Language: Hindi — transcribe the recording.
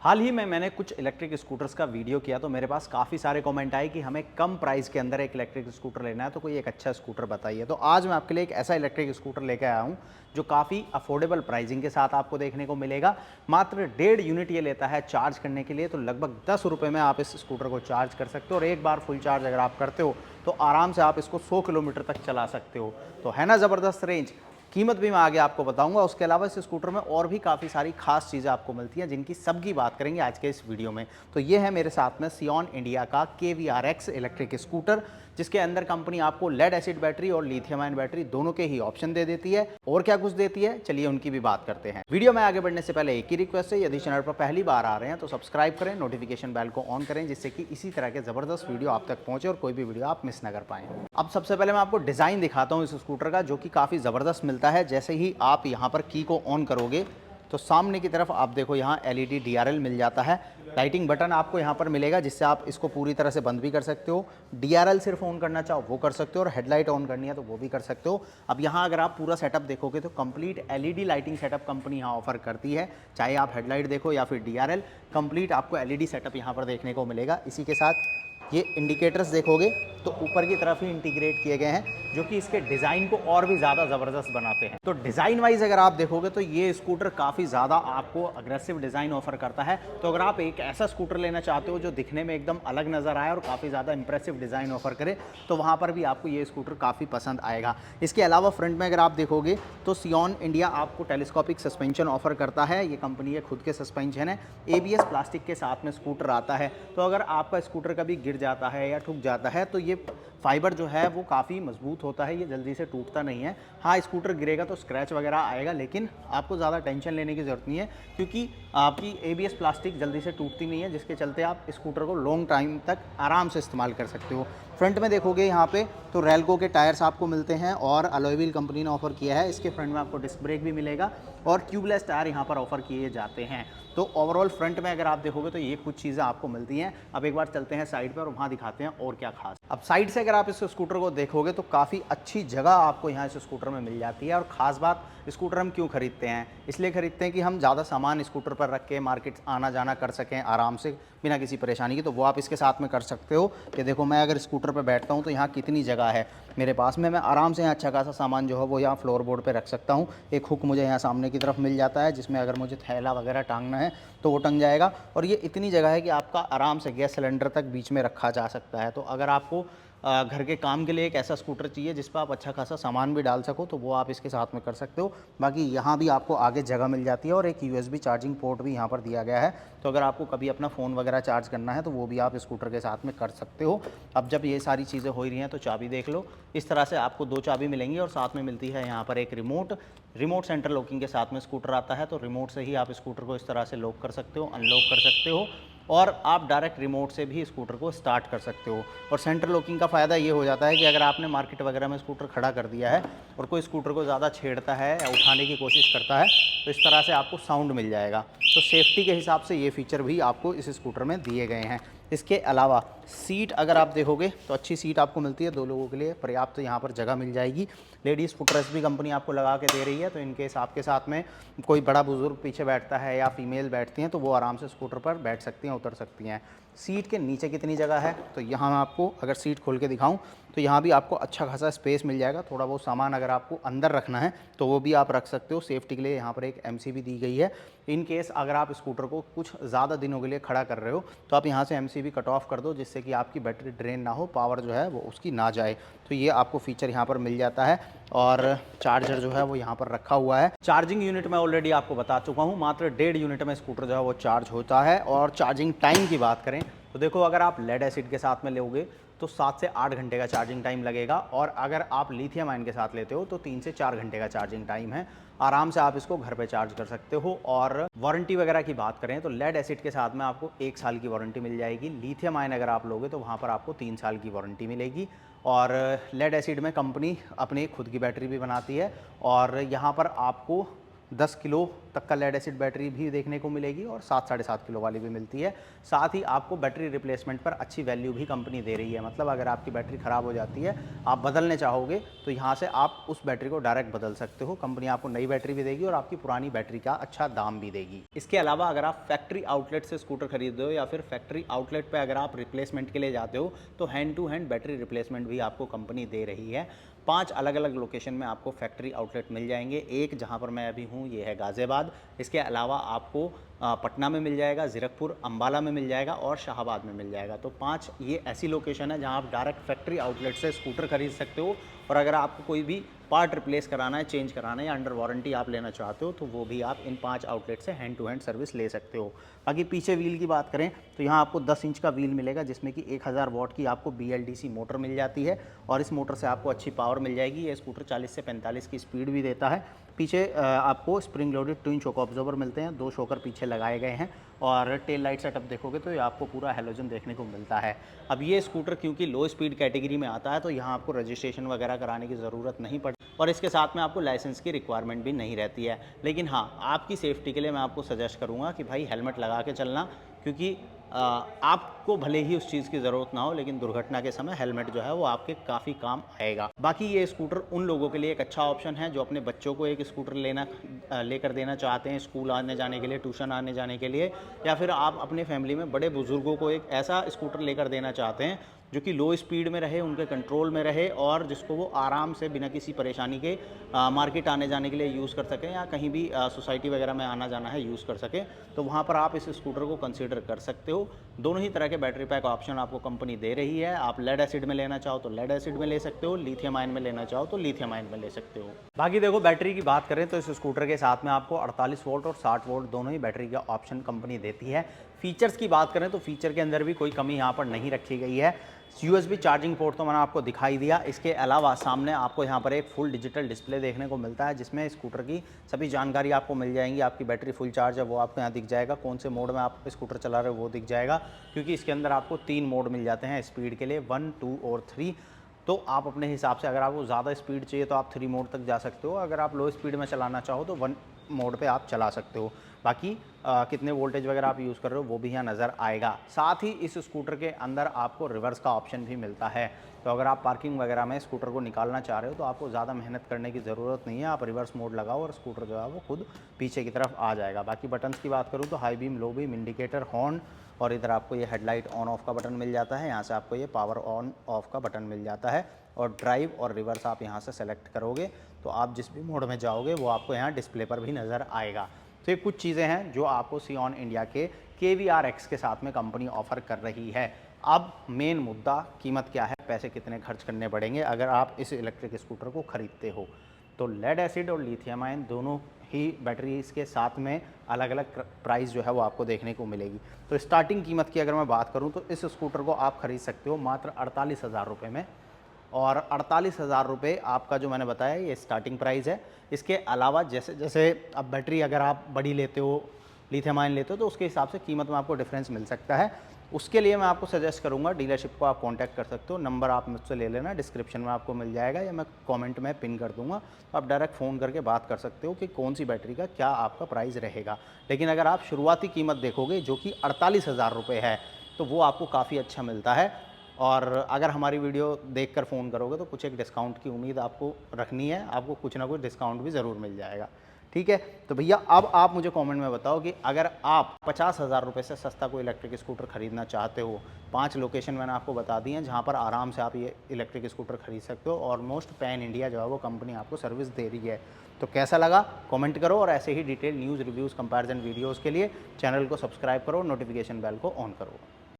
हाल ही में मैंने कुछ इलेक्ट्रिक स्कूटर्स का वीडियो किया तो मेरे पास काफ़ी सारे कमेंट आए कि हमें कम प्राइस के अंदर एक इलेक्ट्रिक स्कूटर लेना है, तो कोई एक अच्छा स्कूटर बताइए। तो आज मैं आपके लिए एक ऐसा इलेक्ट्रिक स्कूटर लेकर आया हूं जो काफ़ी अफोर्डेबल प्राइसिंग के साथ आपको देखने को मिलेगा। मात्र 1.5 यूनिट ये लेता है चार्ज करने के लिए, तो लगभग 10 रुपये में आप इस स्कूटर को चार्ज कर सकते हो और एक बार फुल चार्ज अगर आप करते हो तो आराम से आप इसको 100 किलोमीटर तक चला सकते हो। तो है ना ज़बरदस्त रेंज। कीमत भी मैं आगे आपको बताऊंगा। उसके अलावा इस स्कूटर में और भी काफ़ी सारी खास चीज़ें आपको मिलती हैं जिनकी सबकी बात करेंगे आज के इस वीडियो में। तो ये है मेरे साथ में सियोन इंडिया का KVRX इलेक्ट्रिक स्कूटर, जिसके अंदर कंपनी आपको लेड एसिड बैटरी और लिथियम आयन बैटरी दोनों के ही ऑप्शन दे देती है। और क्या कुछ देती है, चलिए उनकी भी बात करते हैं। वीडियो में आगे बढ़ने से पहले एक ही रिक्वेस्ट है, यदि चैनल पर पहली बार आ रहे हैं तो सब्सक्राइब करें, नोटिफिकेशन बेल को ऑन करें, जिससे कि इसी तरह के ज़बरदस्त वीडियो आप तक पहुंचे और कोई भी वीडियो आप मिस ना कर पाएं। अब सबसे पहले मैं आपको डिज़ाइन दिखाता हूं इस स्कूटर का, जो कि काफ़ी ज़बरदस्त मिलता है। जैसे ही आप यहाँ पर की को ऑन करोगे तो सामने की तरफ आप देखो यहाँ LED DRL मिल जाता है। लाइटिंग बटन आपको यहाँ पर मिलेगा, जिससे आप इसको पूरी तरह से बंद भी कर सकते हो। DRL सिर्फ ऑन करना चाहो वो कर सकते हो और हेडलाइट ऑन करनी है तो वो भी कर सकते हो। अब यहाँ अगर आप पूरा सेटअप देखोगे तो complete LED lighting setup company यहाँ ऑफर करती है। चाहे आप हेडलाइट देखो या फिर DRL, कंप्लीट आपको LED सेटअप यहाँ पर देखने को मिलेगा। इसी के साथ ये इंडिकेटर्स देखोगे तो ऊपर की तरफ ही इंटीग्रेट किए गए हैं, जो कि इसके डिज़ाइन को और भी ज़्यादा ज़बरदस्त बनाते हैं। तो डिज़ाइन वाइज अगर आप देखोगे तो ये स्कूटर काफ़ी ज़्यादा आपको अग्रेसिव डिज़ाइन ऑफर करता है। तो अगर आप एक ऐसा स्कूटर लेना चाहते हो जो दिखने में एकदम अलग नज़र आए और काफ़ी ज़्यादा इंप्रेसिव डिज़ाइन ऑफर करे, तो वहाँ पर भी आपको ये स्कूटर काफ़ी पसंद आएगा। इसके अलावा फ्रंट में अगर आप देखोगे तो सियोन इंडिया आपको टेलीस्कोपिक सस्पेंशन ऑफर करता है। ये कंपनी के खुद के सस्पेंशन है। ABS प्लास्टिक के साथ में स्कूटर आता है, तो अगर आपका स्कूटर कभी गिर जाता है या ठुक जाता है तो ये फाइबर जो है वो काफ़ी मजबूत होता है, ये जल्दी से टूटता नहीं है। हाँ, स्कूटर गिरेगा तो स्क्रैच वगैरह आएगा, लेकिन आपको ज़्यादा टेंशन लेने की ज़रूरत नहीं है, क्योंकि आपकी ABS प्लास्टिक जल्दी से टूटती नहीं है, जिसके चलते आप स्कूटर को लॉन्ग टाइम तक आराम से इस्तेमाल कर सकते हो। फ्रंट में देखोगे यहाँ पे तो रेलको के टायर्स आपको मिलते हैं और अलॉय व्हील कंपनी ने ऑफर किया है। इसके फ्रंट में आपको डिस्क ब्रेक भी मिलेगा और ट्यूबलेस टायर यहाँ पर ऑफर किए जाते हैं। तो ओवरऑल फ्रंट में अगर आप देखोगे तो ये कुछ चीज़ें आपको मिलती हैं। अब एक बार चलते हैं साइड पर और वहाँ दिखाते हैं और क्या खास। अब साइड से अगर आप इस स्कूटर को देखोगे तो काफ़ी अच्छी जगह आपको यहाँ इस स्कूटर में मिल जाती है। और ख़ास बात, स्कूटर हम क्यों खरीदते हैं? इसलिए खरीदते हैं कि हम ज़्यादा सामान स्कूटर पर रख के मार्केट आना जाना कर सकें आराम से बिना किसी परेशानी की। तो वो आप इसके साथ में कर सकते हो कि देखो मैं अगर स्कूटर पर बैठता हूँ तो यहाँ कितनी जगह है मेरे पास में। मैं आराम से यहाँ अच्छा खासा सामान जो है वो यहाँ फ्लोर बोर्ड पे रख सकता हूँ। एक हुक मुझे यहाँ सामने की तरफ मिल जाता है, जिसमें अगर मुझे थैला वगैरह टांगना है तो वो टंग जाएगा। और ये इतनी जगह है कि आपका आराम से गैस सिलेंडर तक बीच में रखा जा सकता है। तो अगर आपको घर के काम के लिए एक ऐसा स्कूटर चाहिए जिस पर आप अच्छा खासा सामान भी डाल सको, तो वो आप इसके साथ में कर सकते हो। बाकी यहाँ भी आपको आगे जगह मिल जाती है और एक USB चार्जिंग पोर्ट भी यहाँ पर दिया गया है। तो अगर आपको कभी अपना फ़ोन वगैरह चार्ज करना है तो वो भी आप स्कूटर के साथ में कर सकते हो। अब जब ये सारी चीज़ें हो रही हैं तो चाबी देख लो। इस तरह से आपको 2 चाबी मिलेंगी और साथ में मिलती है यहाँ पर एक रिमोट सेंटर लॉकिंग के साथ में स्कूटर आता है। तो रिमोट से ही आप स्कूटर को इस तरह से लॉक कर सकते हो, अनलॉक कर सकते हो और आप डायरेक्ट रिमोट से भी स्कूटर को स्टार्ट कर सकते हो। और सेंटर लॉकिंग का फ़ायदा ये हो जाता है कि अगर आपने मार्केट वगैरह में स्कूटर खड़ा कर दिया है और कोई स्कूटर को ज़्यादा छेड़ता है या उठाने की कोशिश करता है तो इस तरह से आपको साउंड मिल जाएगा। तो सेफ्टी के हिसाब से ये फीचर भी आपको इस स्कूटर में दिए गए हैं। इसके अलावा सीट अगर आप देखोगे तो अच्छी सीट आपको मिलती है, 2 लोगों के लिए पर्याप्त तो यहाँ पर जगह मिल जाएगी। लेडीज़ फुटरेस्ट भी कंपनी आपको लगा के दे रही है, तो इनकेस आपके साथ में कोई बड़ा बुजुर्ग पीछे बैठता है या फीमेल बैठती हैं तो वो आराम से स्कूटर पर बैठ सकती हैं, उतर सकती हैं। सीट के नीचे कितनी जगह है तो यहाँ मैं आपको अगर सीट खोल के दिखाऊं तो यहाँ भी आपको अच्छा खासा स्पेस मिल जाएगा। थोड़ा बहुत सामान अगर आपको अंदर रखना है तो वो भी आप रख सकते हो। सेफ्टी के लिए यहाँ पर एक MCB दी गई है। इन केस अगर आप स्कूटर को कुछ ज़्यादा दिनों के लिए खड़ा कर रहे हो तो आप यहाँ से MCB कट ऑफ कर दो, जिससे कि आपकी बैटरी ड्रेन ना हो, पावर जो है वो उसकी ना जाए। तो ये आपको फीचर यहाँ पर मिल जाता है। और चार्जर जो है वो यहाँ पर रखा हुआ है। चार्जिंग यूनिट मैं ऑलरेडी आपको बता चुका हूँ, मात्र 1.5 यूनिट में स्कूटर जो है वो चार्ज होता है। और चार्जिंग टाइम की बात करें तो देखो अगर आप लेड एसिड के साथ में लोगे तो 7 से 8 घंटे का चार्जिंग टाइम लगेगा और अगर आप लिथियम आयन के साथ लेते हो तो 3 से 4 घंटे का चार्जिंग टाइम है। आराम से आप इसको घर पे चार्ज कर सकते हो। और वारंटी वगैरह की बात करें तो लेड एसिड के साथ में आपको 1 साल की वारंटी मिल जाएगी। लिथियम आयन अगर आप लोगे तो वहाँ पर आपको 3 साल की वारंटी मिलेगी। और लेड एसिड में कंपनी अपनी खुद की बैटरी भी बनाती है और यहाँ पर आपको 10 किलो तक का लेड एसिड बैटरी भी देखने को मिलेगी और 7-7.5 किलो वाली भी मिलती है। साथ ही आपको बैटरी रिप्लेसमेंट पर अच्छी वैल्यू भी कंपनी दे रही है, मतलब अगर आपकी बैटरी ख़राब हो जाती है, आप बदलने चाहोगे तो यहाँ से आप उस बैटरी को डायरेक्ट बदल सकते हो। कंपनी आपको नई बैटरी भी देगी और आपकी पुरानी बैटरी का अच्छा दाम भी देगी। इसके अलावा अगर आप फैक्ट्री आउटलेट से स्कूटर खरीदते हो या फिर फैक्ट्री आउटलेट पर अगर आप रिप्लेसमेंट के लिए जाते हो तो hand to hand battery replacement भी आपको कंपनी दे रही है। 5 अलग अलग लोकेशन में आपको फैक्ट्री आउटलेट मिल जाएंगे। एक जहां पर मैं अभी हूं ये है गाज़ियाबाद, इसके अलावा आपको पटना में मिल जाएगा, ज़ीरकपुर, अंबाला में मिल जाएगा और शाहाबाद में मिल जाएगा। तो 5 ये ऐसी लोकेशन है जहां आप डायरेक्ट फैक्ट्री आउटलेट से स्कूटर खरीद सकते हो। और अगर आपको कोई भी पार्ट रिप्लेस कराना है, चेंज कराना है या अंडर वारंटी आप लेना चाहते हो तो वो भी आप इन 5 आउटलेट से हैंड टू हैंड सर्विस ले सकते हो। बाकी पीछे व्हील की बात करें तो यहाँ आपको 10 इंच का व्हील मिलेगा जिसमें कि 1000 वॉट की आपको BLDC मोटर मिल जाती है और इस मोटर से आपको अच्छी पावर मिल जाएगी। ये स्कूटर 40 से 45 की स्पीड भी देता है। पीछे आपको spring loaded twin shock observer मिलते हैं, 2 शॉकर पीछे लगाए गए हैं और टेल लाइट सेटअप देखोगे तो ये आपको पूरा हैलोजन देखने को मिलता है। अब ये स्कूटर क्योंकि लो स्पीड कैटेगरी में आता है तो यहाँ आपको रजिस्ट्रेशन वगैरह कराने की ज़रूरत नहीं पड़ती और इसके साथ में आपको लाइसेंस की रिक्वायरमेंट भी नहीं रहती है। लेकिन हाँ, आपकी सेफ्टी के लिए मैं आपको सजेस्ट करूँगा कि भाई हेलमेट लगा के चलना, क्योंकि आपको भले ही उस चीज़ की ज़रूरत ना हो लेकिन दुर्घटना के समय हेलमेट जो है वो आपके काफ़ी काम आएगा। बाकी ये स्कूटर उन लोगों के लिए एक अच्छा ऑप्शन है जो अपने बच्चों को एक स्कूटर लेकर देना चाहते हैं स्कूल आने जाने के लिए, ट्यूशन आने जाने के लिए, या फिर आप अपने फैमिली में बड़े बुजुर्गों को एक ऐसा स्कूटर लेकर देना चाहते हैं जो कि लो स्पीड में रहे, उनके कंट्रोल में रहे और जिसको वो आराम से बिना किसी परेशानी के मार्केट आने जाने के लिए यूज़ कर सकें या कहीं भी सोसाइटी वगैरह में आना जाना है यूज़ कर सकें, तो वहाँ पर आप इस स्कूटर को कंसीडर कर सकते हो। दोनों ही तरह के बैटरी पैक ऑप्शन आपको कंपनी दे रही है। आप लेड एसिड में लेना चाहो तो लेड एसिड में ले सकते हो, लिथियम आयन में लेना चाहो तो लिथियम आयन में ले सकते हो। बाकी देखो, बैटरी की बात करें तो इस स्कूटर के साथ में आपको 48 वोल्ट और 60 वोल्ट दोनों ही बैटरी का ऑप्शन कंपनी देती है। फीचर्स की बात करें तो फीचर के अंदर भी कोई कमी यहाँ पर नहीं रखी गई है। USB चार्जिंग पोर्ट तो मैंने आपको दिखाई दिया। इसके अलावा सामने आपको यहाँ पर एक फुल डिजिटल डिस्प्ले देखने को मिलता है जिसमें स्कूटर की सभी जानकारी आपको मिल जाएंगी। आपकी बैटरी फुल चार्ज है वो आपको यहाँ दिख जाएगा, कौन से मोड में आप स्कूटर चला रहे हो वो दिख जाएगा, क्योंकि इसके अंदर आपको 3 मोड मिल जाते हैं स्पीड के लिए, 1, 2 और 3। तो आप अपने हिसाब से अगर आपको ज़्यादा स्पीड चाहिए तो आप 3 मोड तक जा सकते हो, अगर आप लो स्पीड में चलाना चाहो तो 1 मोड पे आप चला सकते हो। बाकी कितने वोल्टेज वगैरह आप यूज़ कर रहे हो वो भी यहाँ नज़र आएगा। साथ ही इस स्कूटर के अंदर आपको रिवर्स का ऑप्शन भी मिलता है, तो अगर आप पार्किंग वगैरह में स्कूटर को निकालना चाह रहे हो तो आपको ज़्यादा मेहनत करने की ज़रूरत नहीं है। आप रिवर्स मोड लगाओ और स्कूटर जो है वो खुद पीछे की तरफ आ जाएगा। बाकी बटन्स की बात करूँ तो high beam, low beam, indicator, horn और इधर आपको ये हेडलाइट ऑन ऑफ का बटन मिल जाता है। यहाँ से आपको ये पावर ऑन ऑफ का बटन मिल जाता है और ड्राइव और रिवर्स आप यहाँ से सेलेक्ट करोगे तो आप जिस भी मोड में जाओगे वो आपको यहाँ डिस्प्ले पर भी नज़र आएगा। तो ये कुछ चीज़ें हैं जो आपको सियोन इंडिया के KVR-X के साथ में कंपनी ऑफर कर रही है। अब मेन मुद्दा कीमत क्या है, पैसे कितने खर्च करने पड़ेंगे अगर आप इस इलेक्ट्रिक स्कूटर को ख़रीदते हो। तो लेड एसिड और लिथियम आयन दोनों ही बैटरीज के साथ में अलग अलग प्राइस जो है वो आपको देखने को मिलेगी। तो स्टार्टिंग कीमत की अगर मैं बात करूं तो इस स्कूटर को आप खरीद सकते हो मात्र 48,000 रुपये में, और 48,000 रुपये आपका जो मैंने बताया ये स्टार्टिंग प्राइस है। इसके अलावा जैसे जैसे अब बैटरी अगर आप बड़ी लेते हो, लिथियम आयन लेते हो, तो उसके हिसाब से कीमत में आपको डिफरेंस मिल सकता है। उसके लिए मैं आपको सजेस्ट करूंगा डीलरशिप को आप कांटेक्ट कर सकते हो। नंबर आप मुझसे ले लेना, डिस्क्रिप्शन में आपको मिल जाएगा या मैं कमेंट में पिन कर दूंगा, तो आप डायरेक्ट फ़ोन करके बात कर सकते हो कि कौन सी बैटरी का क्या आपका प्राइस रहेगा। लेकिन अगर आप शुरुआती कीमत देखोगे जो कि 48,000 रुपये है तो वो आपको काफ़ी अच्छा मिलता है। और अगर हमारी वीडियो देखकर फ़ोन करोगे तो कुछ एक डिस्काउंट की उम्मीद आपको रखनी है, आपको कुछ ना कुछ डिस्काउंट भी ज़रूर मिल जाएगा। ठीक है, तो भैया अब आप मुझे कमेंट में बताओ कि अगर आप 50,000 रुपये से सस्ता कोई इलेक्ट्रिक स्कूटर खरीदना चाहते हो, 5 लोकेशन मैंने आपको बता दी हैं जहां पर आराम से आप ये इलेक्ट्रिक स्कूटर खरीद सकते हो। ऑलमोस्ट पैन इंडिया जो है वो कंपनी आपको सर्विस दे रही है। तो कैसा लगा कमेंट करो, और ऐसे ही detail news, reviews, comparison videos के लिए चैनल को सब्सक्राइब करो, नोटिफिकेशन बेल को ऑन करो।